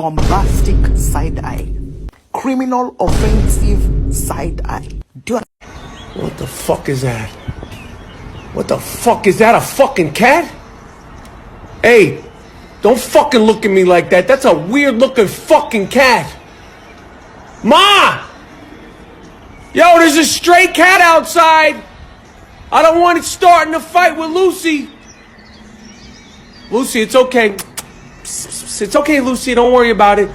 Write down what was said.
bombastic side eye, criminal offensive side eye. Do you What the fuck is that? What the fuck is that? A fucking cat? Hey, don't fucking look at me like that. That's a weird looking fucking cat. Ma! Yo, there's a stray cat outside. I don't want it starting a fight with Lucy. Lucy, it's okay. It's okay, Lucy. Don't worry about it.